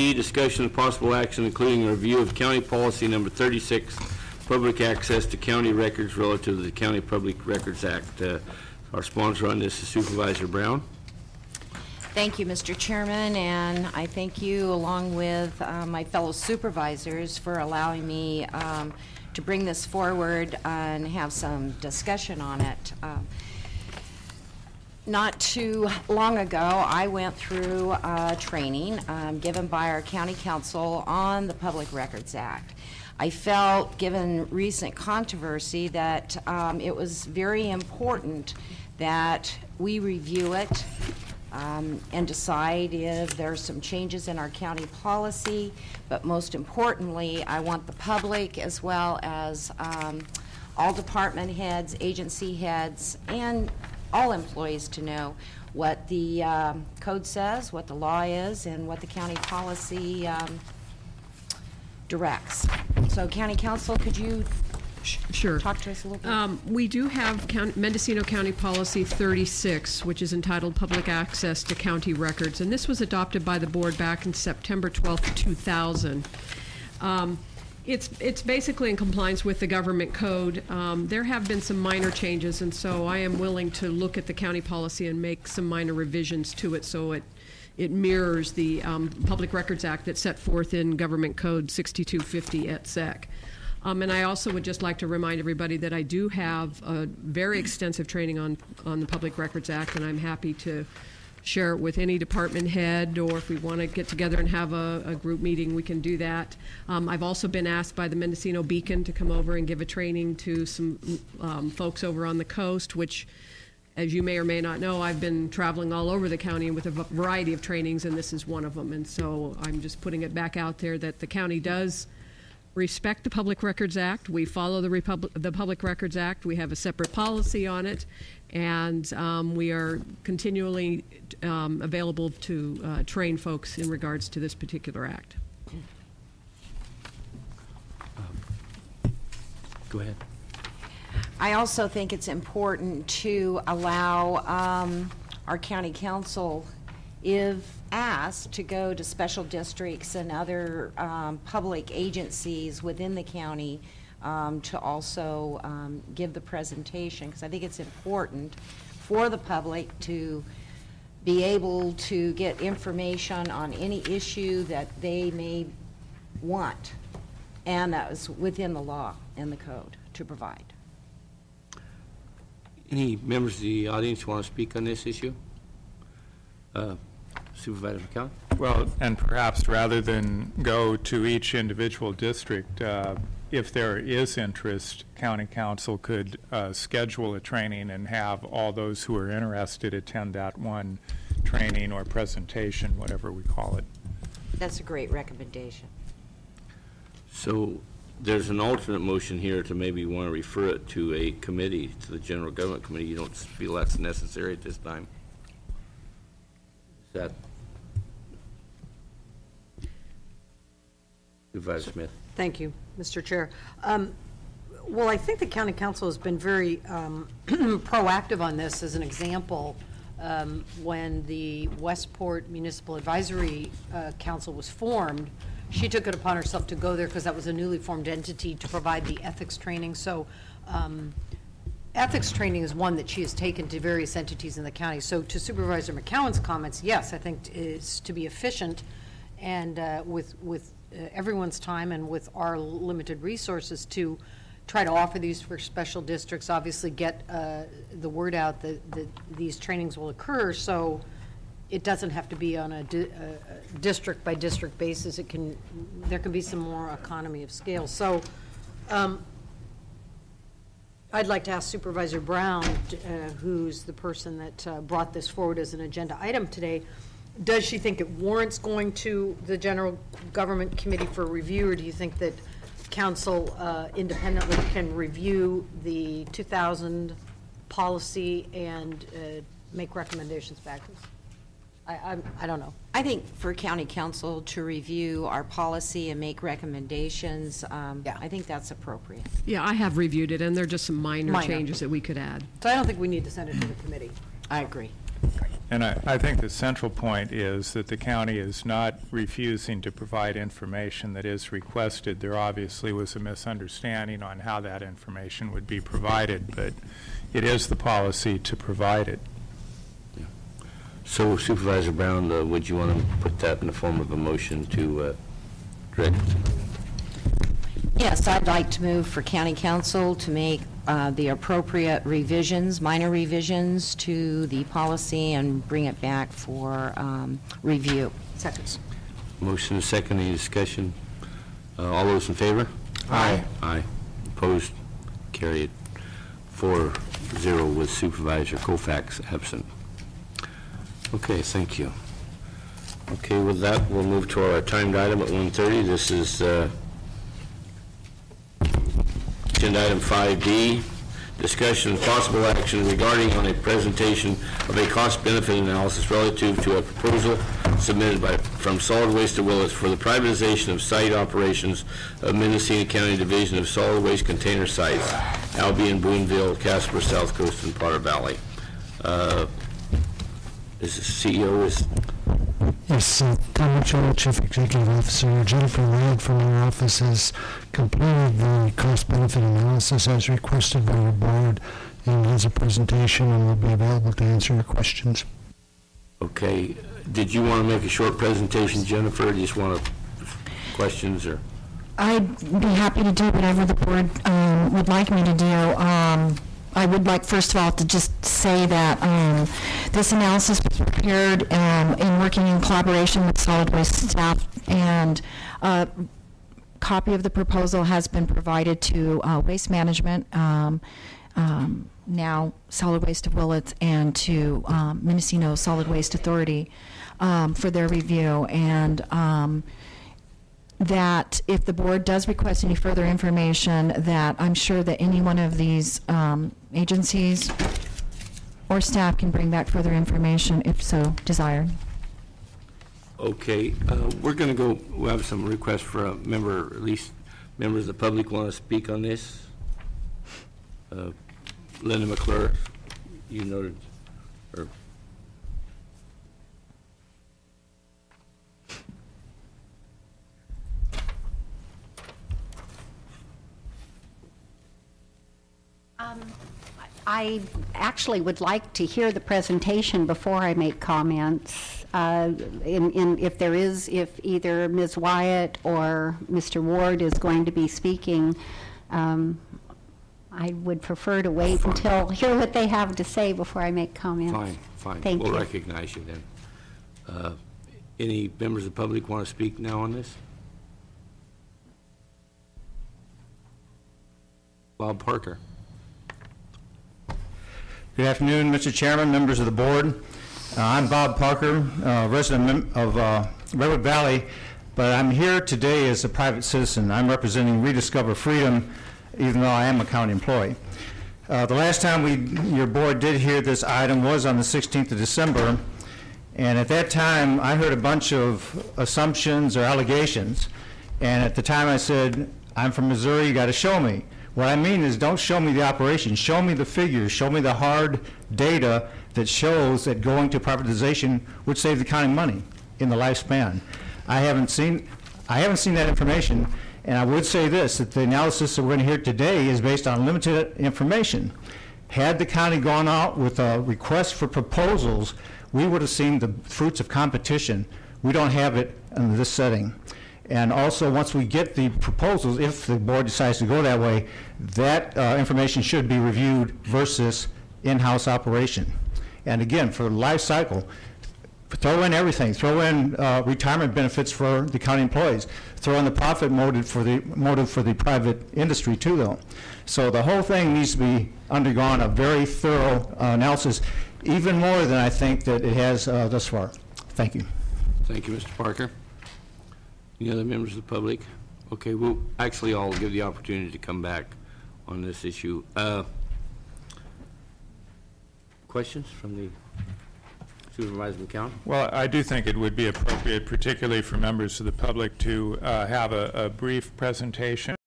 Discussion of possible action including a review of county policy number 36, public access to county records relative to the County Public Records Act. Our sponsor on this is Supervisor Brown. Thank you, Mr. Chairman, and I thank you along with my fellow supervisors for allowing me to bring this forward and have some discussion on it. Not too long ago, I went through training given by our county council on the Public Records Act. I felt, given recent controversy, that it was very important that we review it and decide if there are some changes in our county policy. But most importantly, I want the public as well as all department heads, agency heads, and all employees to know what the code says, what the law is, and what the county policy directs. So, County Council, could you talk to us a little bit? We do have Mendocino County Policy 36, which is entitled Public Access to County Records, and this was adopted by the board back in September 12th, 2000. It's basically in compliance with the government code. There have been some minor changes, and so I am willing to look at the county policy and make some minor revisions to it so it mirrors the Public Records Act that's set forth in Government Code 6250 et sec. And I also would just like to remind everybody that I do have a very extensive training on the Public Records Act, and I'm happy to share it with any department head, or if we want to get together and have a group meeting, we can do that. I've also been asked by the Mendocino Beacon to come over and give a training to some folks over on the coast, which, as you may or may not know, I've been traveling all over the county with a variety of trainings, and this is one of them. And so I'm just putting it back out there that the county does respect the Public Records Act. We follow the Public Records Act. We have a separate policy on it, and we are continually available to train folks in regards to this particular act. Go ahead. I also think it's important to allow our county council, if asked, to go to special districts and other public agencies within the county to also give the presentation, because I think it's important for the public to be able to get information on any issue that they may want, and that is within the law and the code to provide. Any members of the audience want to speak on this issue? Supervisor McCown? Well, and perhaps rather than go to each individual district, if there is interest, County Council could schedule a training and have all those who are interested attend that one training or presentation, whatever we call it. That's a great recommendation. So there's an alternate motion here to maybe want to refer it to a committee, to the General Government Committee. You don't feel that's necessary at this time? Is that Supervisor Smith? Thank you, Mr. Chair. Well, I think the County Council has been very proactive on this. As an example, when the Westport Municipal Advisory Council was formed, she took it upon herself to go there because that was a newly formed entity to provide the ethics training. So ethics training is one that she has taken to various entities in the county. So to Supervisor McCowan's comments, yes, I think is to be efficient and with everyone's time and with our limited resources to try to offer these for special districts, obviously get the word out that these trainings will occur, so it doesn't have to be on a district by district basis. There can be some more economy of scale. So I'd like to ask Supervisor Brown, who's the person that brought this forward as an agenda item today, does she think it warrants going to the General Government Committee for review, or do you think that Council independently can review the 2000 policy and make recommendations back to us? I don't know. I think for County Council to review our policy and make recommendations, Yeah. I think that's appropriate. Yeah, I have reviewed it, and there are just some minor changes that we could add. So I don't think we need to send it to the committee. I agree. And I think the central point is that the county is not refusing to provide information that is requested. There obviously was a misunderstanding on how that information would be provided, but it is the policy to provide it. Yeah. So Supervisor Brown, would you want to put that in the form of a motion to direct? Yes, I'd like to move for county council to make the appropriate revisions, minor revisions to the policy and bring it back for review. Second. Motion and second, any discussion? All those in favor? Aye. Aye. Opposed? Carried 4-0 with Supervisor Colfax absent. Okay, thank you. Okay, with that, we'll move to our timed item at 1:30. This is agenda item 5D, discussion and possible action regarding on a presentation of a cost-benefit analysis relative to a proposal submitted from Solid Waste of Willits for the privatization of site operations of Mendocino County Division of Solid Waste Container Sites, Albion, Boonville, Casper, South Coast, and Potter Valley. Is the CEO is... Yes, Tom Mitchell, Chief Executive Officer. Jennifer Ladd from our office has completed the cost-benefit analysis as requested by the board and has a presentation and will be available to answer your questions. Okay. Did you want to make a short presentation, Jennifer, or do you just want questions? Or I'd be happy to do whatever the board would like me to do. I would like, first of all, to just say that this analysis was prepared in working in collaboration with solid waste staff, and a copy of the proposal has been provided to Waste Management, now Solid Waste of Willits, and to Mendocino Solid Waste Authority for their review. And that if the board does request any further information, that I'm sure that any one of these agencies or staff can bring back further information if so desired. okay, we're going to go. We have some requests for a member, at least members of the public want to speak on this. Linda McClure, you noted, or I actually would like to hear the presentation before I make comments. If either Ms. Wyatt or Mr. Ward is going to be speaking, I would prefer to wait until hear what they have to say before I make comments. fine, fine. Thank We'll you. recognize you then. Any members of the public want to speak now on this? Bob Parker. Good afternoon, Mr. Chairman, members of the board. I'm Bob Parker, resident of Redwood Valley, but I'm here today as a private citizen. I'm representing Rediscover Freedom, even though I am a county employee. The last time your board did hear this item was on the 16th of December, and at that time I heard a bunch of assumptions or allegations, and at the time I said, I'm from Missouri, you got to show me. What I mean is, don't show me the operation, show me the figures, show me the hard data that shows that going to privatization would save the county money in the lifespan. I haven't seen that information, and I would say this, that the analysis that we're going to hear today is based on limited information. Had the county gone out with a request for proposals, we would have seen the fruits of competition. We don't have it in this setting. And also, once we get the proposals, if the board decides to go that way, that information should be reviewed versus in-house operation. And again, for the life cycle, throw in everything. Throw in retirement benefits for the county employees. Throw in the profit motive for the private industry too, though. So the whole thing needs to be undergone a very thorough analysis, even more than I think that it has thus far. Thank you. Thank you, Mr. Parker. Any other members of the public? Okay, well, actually, I'll give the opportunity to come back on this issue. Questions from the Supervisor McCown? Well, I do think it would be appropriate, particularly for members of the public, to have a brief presentation